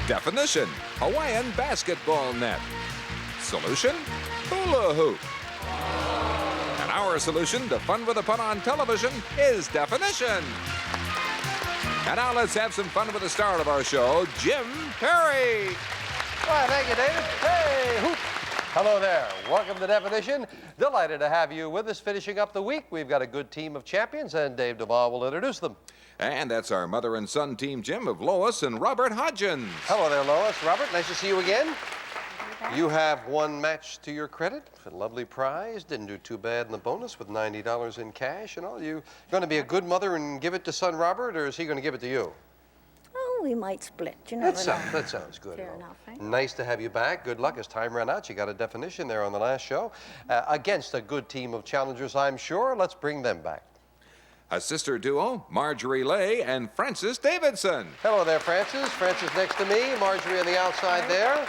Definition: Hawaiian basketball net. Solution: hula hoop. And our solution to fun with a pun on television is definition. And now let's have some fun with the star of our show, Jim Perry. All right, thank you, David. Hey, hoop. Hello there. Welcome to Definition. Delighted to have you with us finishing up the week. We've got a good team of champions, and Dave Duvall will introduce them. And that's our mother and son team, Jim, of Lois and Robert Hodgins. Hello there, Lois. Robert, nice to see you again. You have one match to your credit. A lovely prize. Didn't do too bad in the bonus with $90 in cash and all. You going to be a good mother and give it to son Robert, or is he going to give it to you? Oh, we might split. You never know. That sounds good. Fair enough, eh? Nice to have you back. Good luck as time ran out. You got a definition there on the last show. Against a good team of challengers, I'm sure. Let's bring them back. A sister duo, Marjorie Lay and Frances Davidson. Hello there, Frances. Frances next to me, Marjorie on the outside there.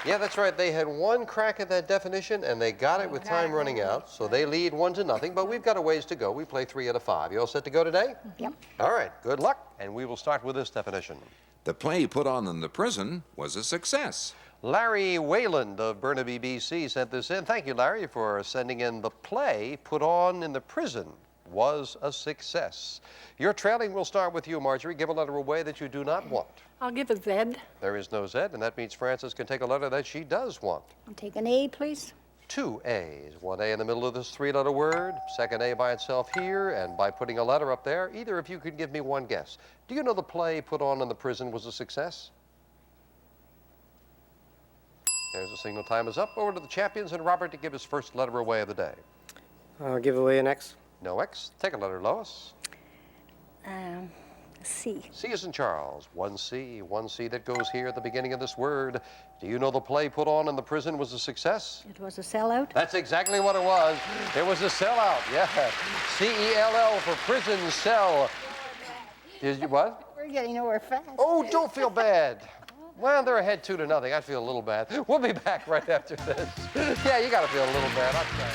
Yeah, that's right. They had one crack at that definition, and they got it with time running out. So they lead 1-0, but we've got a ways to go. We play 3 out of 5. You all set to go today? Yep. All right, good luck. And we will start with this definition. The play put on in the prison was a success. Larry Wayland of Burnaby, BC sent this in. Thank you, Larry, for sending in. The play put on in the prison was a success. Your trailing will start with you, Marjorie. Give a letter away that you do not want. I'll give a Z. There is no Z, and that means Frances can take a letter that she does want. I'll take an A, please. 2 A's. 1 A in the middle of this 3-letter word, second A by itself here, and by putting a letter up there. Either of you could give me one guess. Do you know the play put on in the prison was a success? There's the signal. Time is up. Over to the champions and Robert to give his first letter away of the day. I'll give away an X. No X. Take a letter, Lois. C. C is in Charles. 1 C that goes here at the beginning of this word. Do you know the play put on in the prison was a success? It was a sellout. That's exactly what it was. It was a sellout, yeah. C-E-L-L for prison cell. Did you what? We're getting nowhere fast. Oh, don't feel bad. Well, they're ahead 2-0. I feel a little bad. We'll be back right after this. Yeah, you got to feel a little bad. I'll try.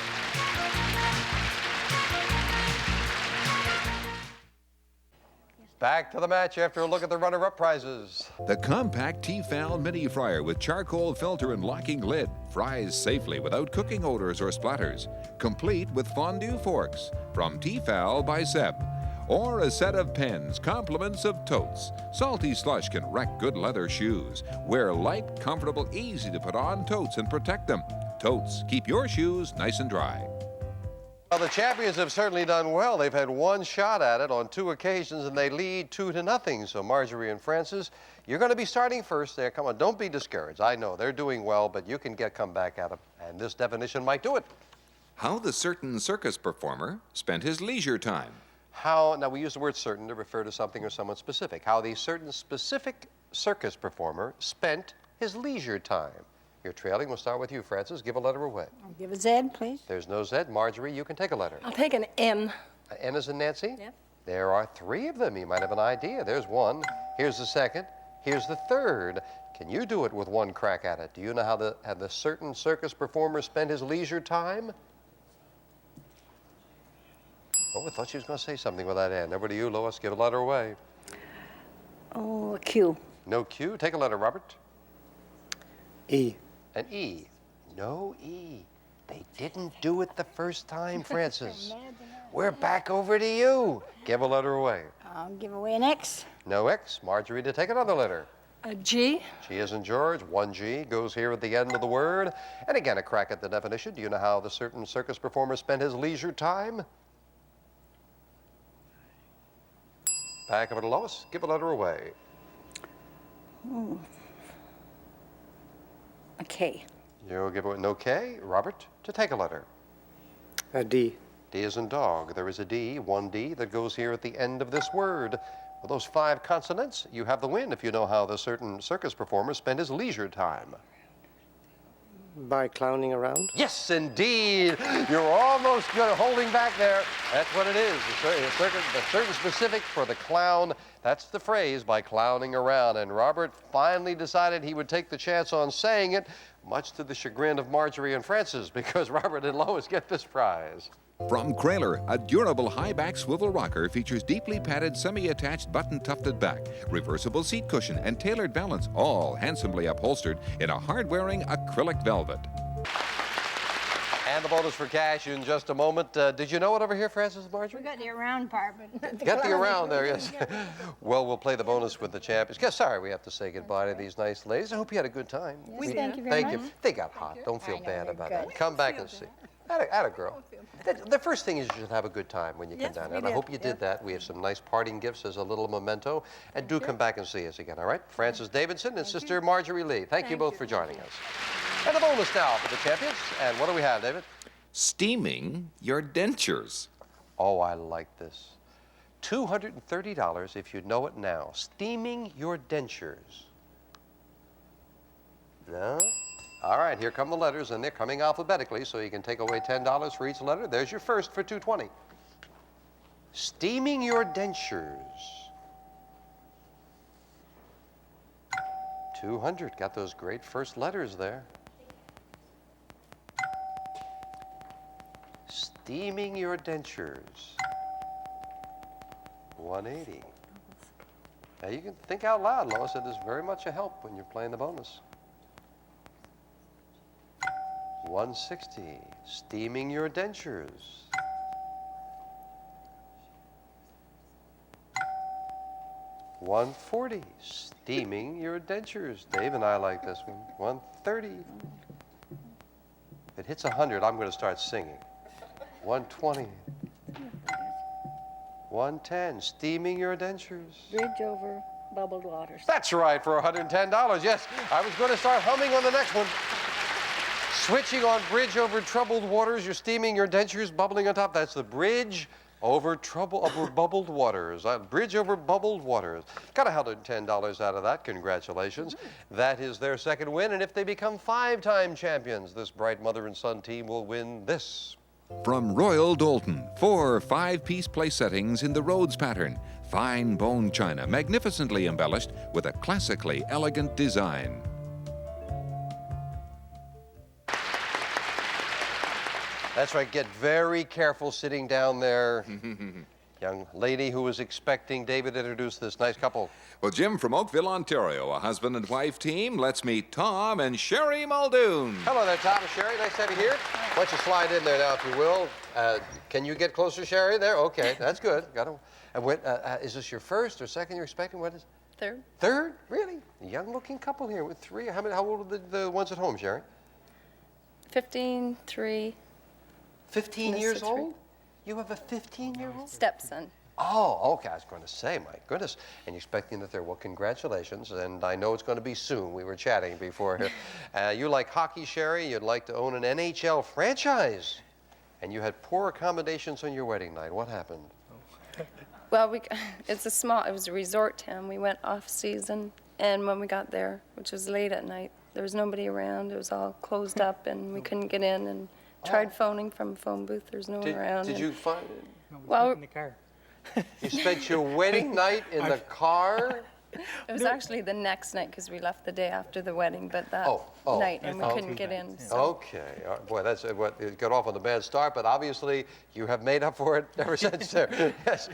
Back to the match after a look at the runner-up prizes. The compact Tefal mini fryer with charcoal filter and locking lid fries safely without cooking odors or splatters, complete with fondue forks from Tefal by Seb. Or a set of pens, compliments of Totes. Salty slush can wreck good leather shoes. Wear light, comfortable, easy to put on Totes and protect them. Totes, keep your shoes nice and dry. Well, the champions have certainly done well. They've had one shot at it on 2 occasions, and they lead 2-0. So Marjorie and Frances, you're going to be starting first there. Come on, don't be discouraged. I know they're doing well, but you can come back at them, and this definition might do it. How the certain circus performer spent his leisure time. How, now we use the word certain to refer to something or someone specific. How the certain specific circus performer spent his leisure time. Your trailing will start with you, Frances. Give a letter away. I'll give a Z, please. There's no Z. Marjorie, you can take a letter. I'll take an N. N as in Nancy? Yep. There are 3 of them. You might have an idea. There's one. Here's the second. Here's the third. Can you do it with one crack at it? Do you know how the certain circus performer spent his leisure time? Oh, I thought she was going to say something with that N. Over to you, Lois. Give a letter away. Oh, a Q. No Q. Take a letter, Robert. E. An E. No E. They didn't do it the first time, Frances. We're back over to you. Give a letter away. I'll give away an X. No X. Marjorie to take another letter. A G. G as in George. 1 G goes here at the end of the word. And again, a crack at the definition. Do you know how the certain circus performer spent his leisure time? Back over to Lois. Give a letter away. Oh. A K. You'll give away no K. Robert to take a letter. A D. D as in dog. There is a D, 1 D, that goes here at the end of this word. With those 5 consonants, you have the win if you know how the certain circus performer spent his leisure time. By clowning around. Yes, indeed. You're almost good holding back there. That's what it is. The certain specific for the clown. That's the phrase, by clowning around. And Robert finally decided he would take the chance on saying it, much to the chagrin of Marjorie and Frances, because Robert and Lois get this prize. From Krahler, a durable high-back swivel rocker features deeply padded semi-attached button-tufted back, reversible seat cushion, and tailored balance, all handsomely upholstered in a hard-wearing acrylic velvet. And the bonus for cash in just a moment. Did you know it over here, Francis and Marjorie? We got the around part, but Get the around there, yes. Well, we'll play the bonus with the champions. Yes, sorry, we have to say goodbye to these nice ladies. I hope you had a good time. We thank you very Thank much. you. They got hot. Don't feel I know, bad they're about good. that. Come back and see. Atta girl. The first thing is you should have a good time when you come down. And I hope you did that. We have some nice parting gifts as a little memento. And do come back and see us again, all right? Francis Davidson and Sister Marjorie Lee. Thank you both for joining us. And the bonus now for the champions. And what do we have, David? Steaming your dentures. Oh, I like this. $230 if you know it now. Steaming your dentures. No? All right, here come the letters, and they're coming alphabetically, so you can take away $10 for each letter. There's your first for $220. Steaming your dentures. 200. Got those great first letters there. Steaming your dentures. 180. Now you can think out loud, Lois. It is very much a help when you're playing the bonus. 160. Steaming your dentures. 140. Steaming your dentures. Dave and I like this one. 130. If it hits 100, I'm going to start singing. 120. 110. Steaming your dentures. Bridge over bubbled waters. That's right, for $110. Yes, I was going to start humming on the next one. Switching on bridge over troubled waters. You're steaming your dentures, bubbling on top. That's the bridge over bubbled waters. Bridge over bubbled waters. Got $110 out of that. Congratulations. That is their second win. And if they become 5-time champions, this bright mother and son team will win this. From Royal Doulton, 4 5-piece place settings in the Rhodes pattern. Fine bone china, magnificently embellished with a classically elegant design. That's right. Get very careful sitting down there. Young lady who was expecting David to introduce this nice couple. Well, Jim, from Oakville, Ontario, a husband and wife team. Let's meet Tom and Sherry Muldoon. Hello there, Tom and Sherry. Nice to have you here. Why don't you slide in there now, if you will. Can you get closer, Sherry? There? Okay, that's good. Got to. And is this your first or second you're expecting? What is? Third. Third? Really? A young-looking couple here with 3. How old are the ones at home, Sherry? 15, 3, 15 This years is 3. old? You have a 15-year-old? stepson. Oh, okay. I was going to say, my goodness. And you're expecting that there. Well, congratulations. And I know it's going to be soon. We were chatting before here. You like hockey, Sherry. You'd like to own an NHL franchise. And you had poor accommodations on your wedding night. What happened? Well, it was a resort town. We went off season, and when we got there, which was late at night, there was nobody around. It was all closed up, and we couldn't get in, and tried phoning from a phone booth. There's no one around. Did and- you find Well, In the car. you spent your wedding night in the car? it was actually the next night because we left the day after the wedding, but that Oh. night, and we couldn't get in. So. Okay. Boy, that's what it got off on the bad start, but obviously you have made up for it ever since there. Yes.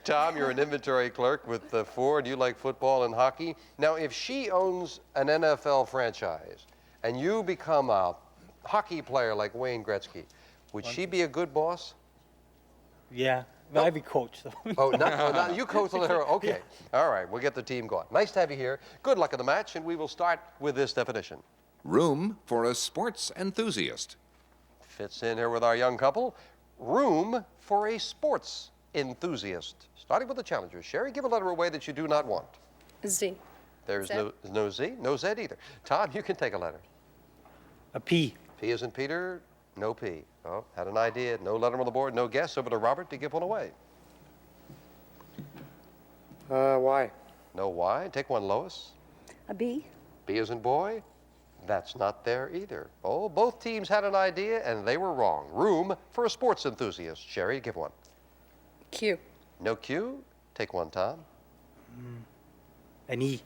Tom, you're an inventory clerk with Ford. You like football and hockey. Now, if she owns an NFL franchise and you become a hockey player like Wayne Gretzky, would she be a good boss? Yeah, but I'd be coach though. Oh, not you coach her. Okay. All right, we'll get the team going. Nice to have you here. Good luck in the match, and we will start with this definition. Room for a sports enthusiast. Fits in here with our young couple. Room for a sports enthusiast. Starting with the challengers. Sherry, give a letter away that you do not want. Z. There's Z. no Z, no Z either. Tom, you can take a letter. A P. P as in Peter, no P. Oh, had an idea. No letter on the board, no guess. Over to Robert to give one away. Y. No Y. Take one, Lois. A B. B as in boy. That's not there either. Oh, both teams had an idea and they were wrong. Room for a sports enthusiast. Sherry, give one. Q. No Q. Take one, Tom. An E.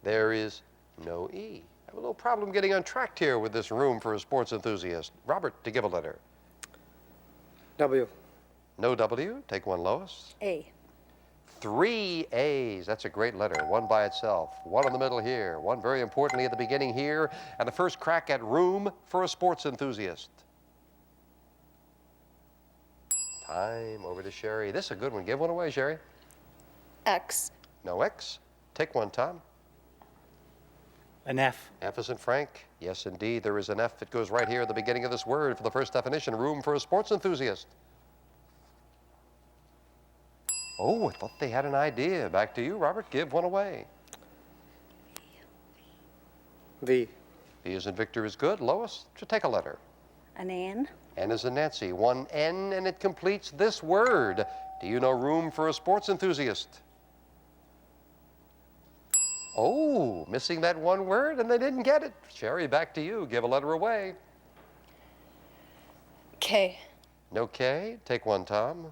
There is no E. I have a little problem getting on track here with this room for a sports enthusiast. Robert, to give a letter. W. No W. Take one, Lois. A. 3 A's. That's a great letter. One by itself. One in the middle here. One very importantly at the beginning here. And the first crack at room for a sports enthusiast. Time. Over to Sherry. This is a good one. Give one away, Sherry. X. No X. Take one, Tom. An F. F as in Frank. Yes, indeed. There is an F that goes right here at the beginning of this word for the first definition. Room for a sports enthusiast. Oh, I thought they had an idea. Back to you, Robert. Give one away. V. V as in Victor is good. Lois, to take a letter. An N. N as in Nancy. One N, and it completes this word. Do you know room for a sports enthusiast? Oh, missing that one word, and they didn't get it. Sherry, back to you. Give a letter away. K. No K. Take one, Tom.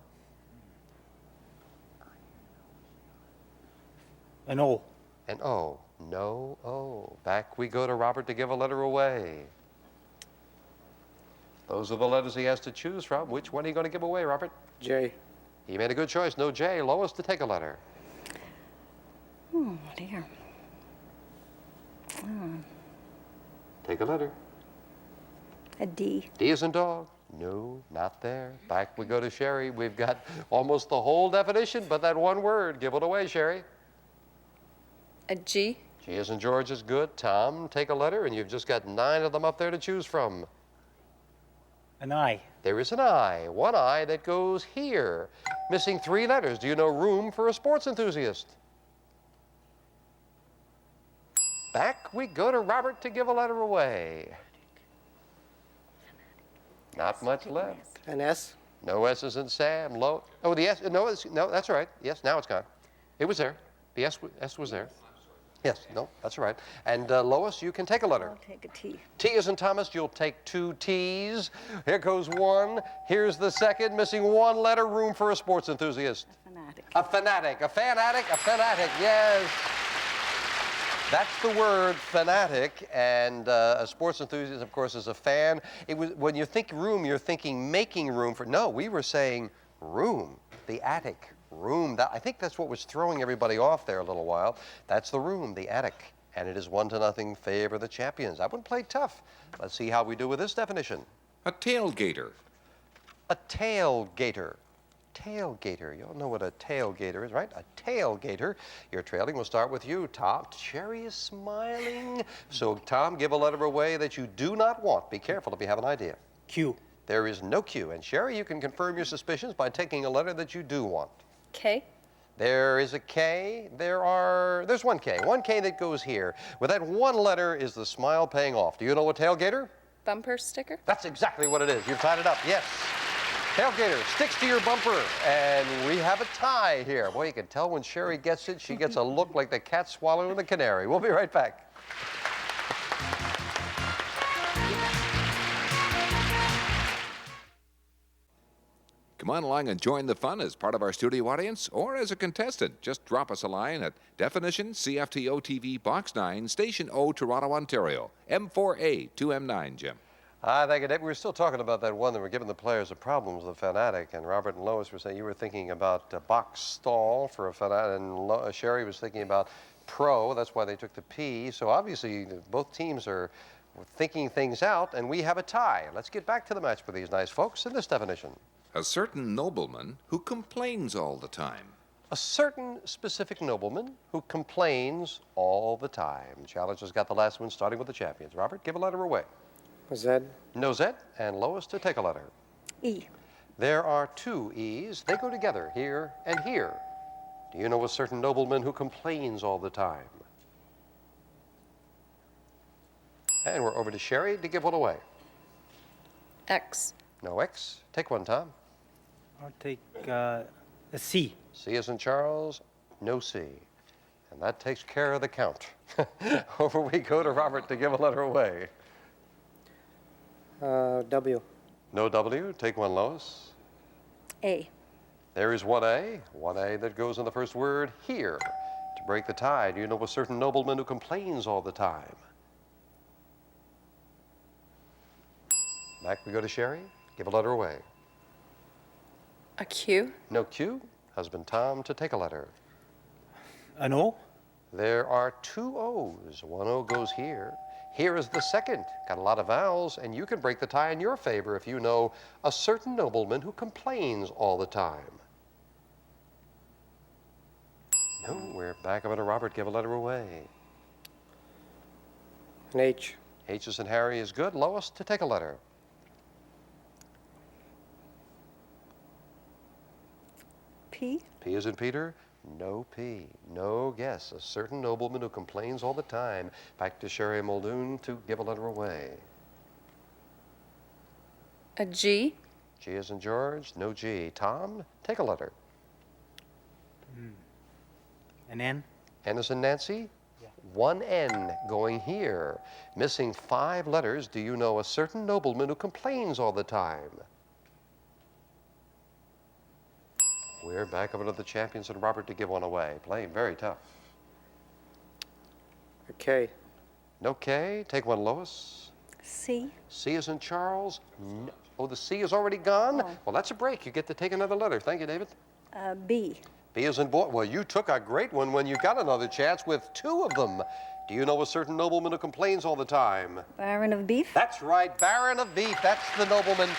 An O. And O. No O. Back we go to Robert to give a letter away. Those are the letters he has to choose from. Which one are you going to give away, Robert? J. He made a good choice. No J. Lois, to take a letter. Oh, dear. Take a letter. A D. D as in dog. No, not there. Back we go to Sherry. We've got almost the whole definition, but that one word. Give it away, Sherry. A G. G as in George is good. Tom, take a letter, and you've just got 9 of them up there to choose from. An I. There is an I. One I that goes here. Missing 3 letters. Do you know room for a sports enthusiast? Back we go to Robert to give a letter away. Not much left. An S. No S's in Sam. Low. Oh, the S. No, no, that's all right. Yes, now it's gone. It was there. The S was there. Yes, no, that's all right. And Lois, you can take a letter. I'll take a T. T as in Thomas, you'll take 2 T's. Here goes one. Here's the second. Missing 1 letter. Room for a sports enthusiast. Fanatic. A fanatic. A fanatic. A fanatic. Yes. That's the word, fanatic, and a sports enthusiast, of course, is a fan. It was, when you think room, you're thinking making room for, no, we were saying room, the attic, room. I think that's what was throwing everybody off there a little while. That's the room, the attic, and it is 1-0 favor the champions. I wouldn't play tough. Let's see how we do with this definition. A tailgater. A tailgater. Tailgater. You all know what a tailgater is, right? A tailgater. Your trailing will start with you, Tom. Sherry is smiling. So, Tom, give a letter away that you do not want. Be careful if you have an idea. Q. There is no Q. And, Sherry, you can confirm your suspicions by taking a letter that you do want. K. There is a K. There's one K. One K that goes here. With that one letter is the smile paying off. Do you know a tailgater? Bumper sticker. That's exactly what it is. You've tied it up. Yes. Tailgater sticks to your bumper, and we have a tie here. Boy, you can tell when Sherry gets it, she gets a look like the cat swallowing the canary. We'll be right back. Come on along and join the fun as part of our studio audience or as a contestant. Just drop us a line at Definition CFTO TV Box 9, Station O, Toronto, Ontario. M4A 2M9, Jim. Thank you, Dave. We were still talking about that one that were giving the players the problems with the fanatic, and Robert and Lois were saying you were thinking about a box stall for a fanatic, and Sherry was thinking about pro. That's why they took the P. So obviously both teams are thinking things out, and we have a tie. Let's get back to the match for these nice folks in this definition. A certain nobleman who complains all the time. A certain specific nobleman who complains all the time. Challenge has got the last one, starting with the champions. Robert, give a letter away. Z. No Z, and Lois to take a letter. E. There are 2 E's. They go together, here and here. Do you know a certain nobleman who complains all the time? And we're over to Sherry to give one away. X. No X. Take one, Tom. I'll take a C. C as in Charles, no C. And that takes care of the count. Over we go to Robert to give a letter away. W. No W. Take one, Lois. A. There is 1A. 1A that goes in the first word, here. To break the tie, do you know a certain nobleman who complains all the time? Back we go to Sherry. Give a letter away. A Q. No Q. Husband Tom to take a letter. An O. There are 2 O's. 1 O goes here. Here is the second. Got a lot of vowels, and you can break the tie in your favor if you know a certain nobleman who complains all the time. No, we're back over to Robert. Give a letter away. An H. H as in Harry is good. Lois to take a letter. P. P as in Peter. No P. No guess. A certain nobleman who complains all the time. Back to Sherry Muldoon to give a letter away. A G. G as in George. No G. Tom, take a letter. An N. N as in Nancy. 1 N going here. Missing 5 letters. Do you know a certain nobleman who complains all the time? We're back over to the champions and Robert to give one away. Playing very tough. A K. No K. Take one, Lois. C. C as in Charles. No. Oh, the C is already gone? Oh. Well, that's a break. You get to take another letter. Thank you, David. B. B as in boy. Well, you took a great one when you got another chance with 2 of them. Do you know a certain nobleman who complains all the time? Baron of Beef. That's right, Baron of Beef. That's the nobleman.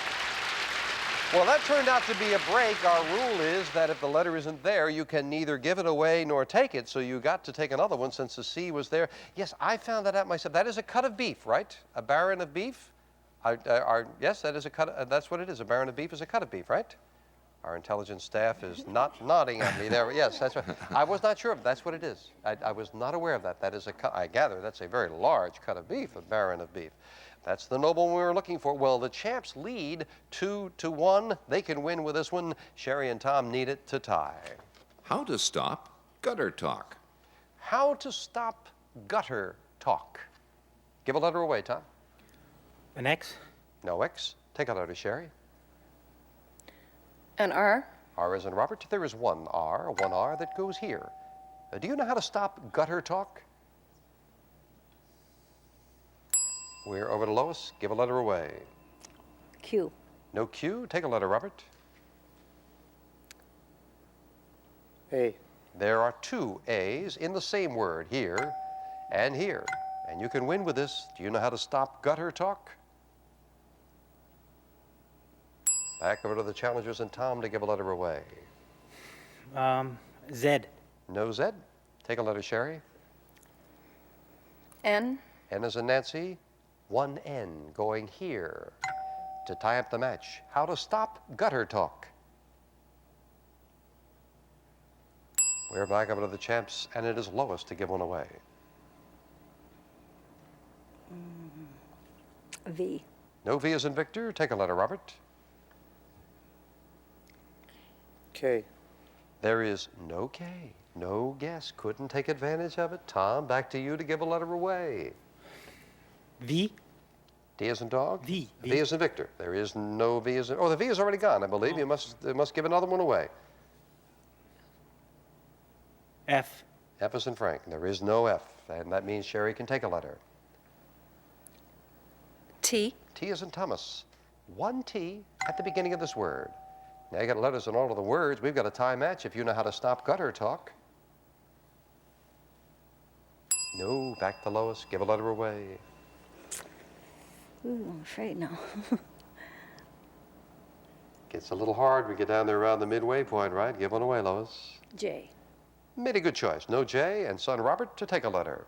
Well, that turned out to be a break. Our rule is that if the letter isn't there, you can neither give it away nor take it. So you got to take another one since the C was there. Yes, I found that out myself. That is a cut of beef, right? A Baron of Beef? Yes, that is a cut. That's what it is. A Baron of Beef is a cut of beef, right? Our intelligence staff is not nodding at me there. Yes, that's right. I was not sure, but that's what it is. I was not aware of that. That is a cut. I gather that's a very large cut of beef, a Baron of Beef. That's the nobleman we were looking for. Well, the champs lead 2-1. They can win with this one. Sherry and Tom need it to tie. How to stop gutter talk. How to stop gutter talk. Give a letter away, Tom. An X. No X. Take a letter, Sherry. An R. R as in Robert. There is 1 R that goes here. Do you know how to stop gutter talk? We're over to Lois. Give a letter away. Q. No Q. Take a letter, Robert. A. There are 2 A's in the same word, here and here. And you can win with this. Do you know how to stop gutter talk? Back over to the challengers and Tom to give a letter away. Z. No Z. Take a letter, Sherry. N. N as in Nancy. 1 N going here to tie up the match. How to stop gutter talk. We're back over to the champs, and it is Lois to give one away. V. No V as in Victor. Take a letter, Robert. K. There is no K. No guess. Couldn't take advantage of it. Tom, back to you to give a letter away. V. D as in dog? V. V as in Victor. There is no V as in... Oh, the V is already gone, I believe. You must give another one away. F. F as in Frank. There is no F, and that means Sherry can take a letter. T. T as in Thomas. 1 T at the beginning of this word. Now you got letters in all of the words. We've got a tie match if you know how to stop gutter talk. No, back to Lois. Give a letter away. Ooh, I'm afraid no. Gets a little hard. We get down there around the midway point, right? Give one away, Lois. J. Made a good choice. No J, and son Robert to take a letter.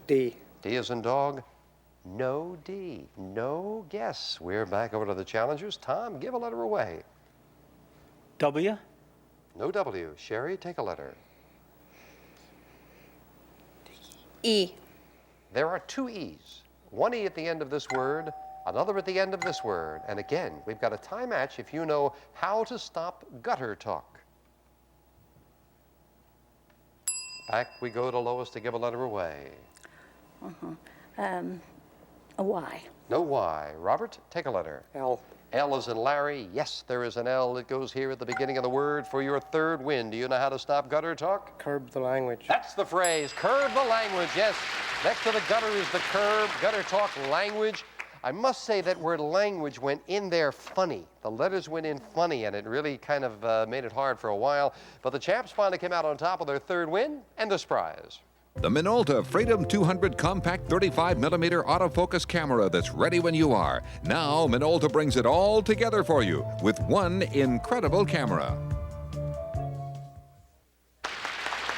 D. D as in dog. No D. No guess. We're back over to the challengers. Tom, give a letter away. W. No W. Sherry, take a letter. E. There are 2 E's. 1 E at the end of this word, another at the end of this word. And again, we've got a tie match if you know how to stop gutter talk. Back we go to Lois to give a letter away. A Y. No Y. Robert, take a letter. L. L as in Larry. Yes, there is an L that goes here at the beginning of the word for your 3rd win. Do you know how to stop gutter talk? Curb the language. That's the phrase. Curb the language. Yes. Next to the gutter is the curb. Gutter talk language. I must say that word language went in there funny. The letters went in funny, and it really kind of made it hard for a while. But the champs finally came out on top of their third win and this prize. The Minolta Freedom 200 compact 35mm autofocus camera that's ready when you are. Now, Minolta brings it all together for you with one incredible camera.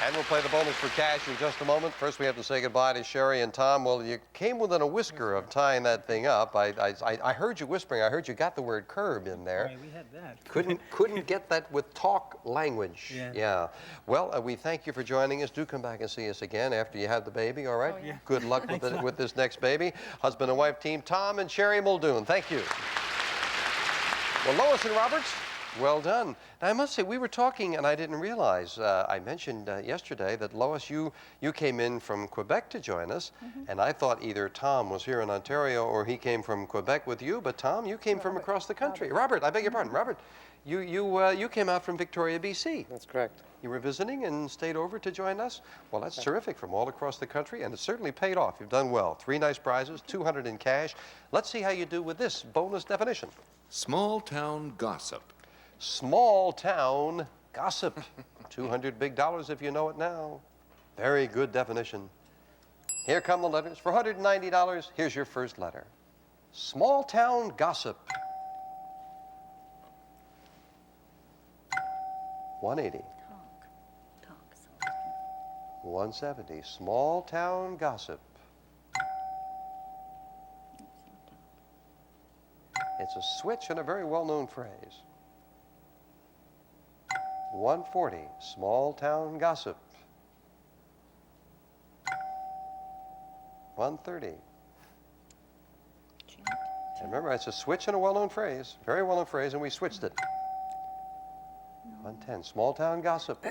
And we'll play the bonus for cash in just a moment. First, we have to say goodbye to Sherry and Tom. Well, you came within a whisker of tying that thing up. I heard you whispering. I heard you got the word curb in there. Right, we had that. Couldn't get that with talk language. Yeah. Well, we thank you for joining us. Do come back and see us again after you have the baby, all right? Oh, yeah. Good luck with this next baby. Husband and wife team, Tom and Sherry Muldoon. Thank you. Well, Lois and Roberts, well done. Now, I must say, we were talking, and I didn't realize, I mentioned yesterday that, Lois, you came in from Quebec to join us, and I thought either Tom was here in Ontario or he came from Quebec with you, but Tom, you came from across the country. Robert, I beg your pardon. Robert, you came out from Victoria, BC. That's correct. You were visiting and stayed over to join us? Well, that's terrific, from all across the country, and it certainly paid off. You've done well. 3 nice prizes, $200 in cash. Let's see how you do with this bonus definition. Small town gossip. Small town gossip. 200 big dollars if you know it now. Very good definition. Here come the letters. For $190, here's your first letter. Small town gossip. 180. Talk. 170. Small town gossip. It's a switch and a very well-known phrase. 140. Small town gossip. 130. And remember, it's a switch and a well-known phrase. Very well-known phrase, and we switched it. 110. Small town gossip.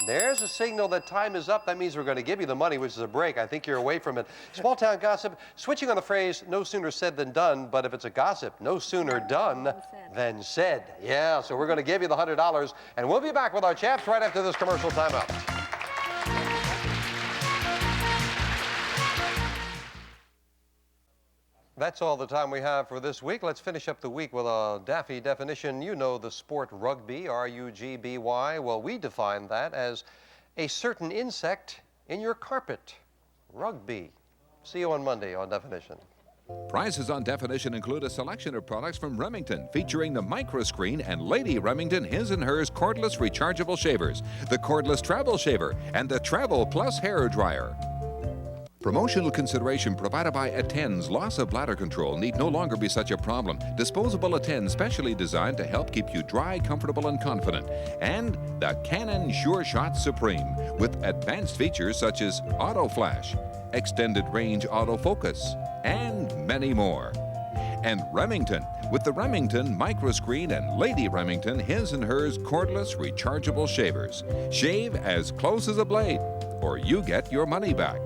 There's a signal that time is up. That means we're going to give you the money, which is a break. I think you're away from it. Small town gossip, switching on the phrase, no sooner said than done, but if it's a gossip, no sooner done than said. Yeah, so we're going to give you the $100, and we'll be back with our chaps right after this commercial timeout. That's all the time we have for this week. Let's finish up the week with a daffy definition. You know the sport rugby, R-U-G-B-Y. Well, we define that as a certain insect in your carpet. Rugby. See you on Monday on Definition. Prizes on Definition include a selection of products from Remington featuring the Microscreen and Lady Remington His and Hers cordless rechargeable shavers, the cordless travel shaver, and the Travel Plus hair dryer. Promotional consideration provided by Attend's loss of bladder control need no longer be such a problem. Disposable Attend specially designed to help keep you dry, comfortable, and confident. And the Canon Sure Shot Supreme with advanced features such as auto flash, extended range autofocus, and many more. And Remington with the Remington Microscreen and Lady Remington His and Hers cordless rechargeable shavers. Shave as close as a blade, or you get your money back.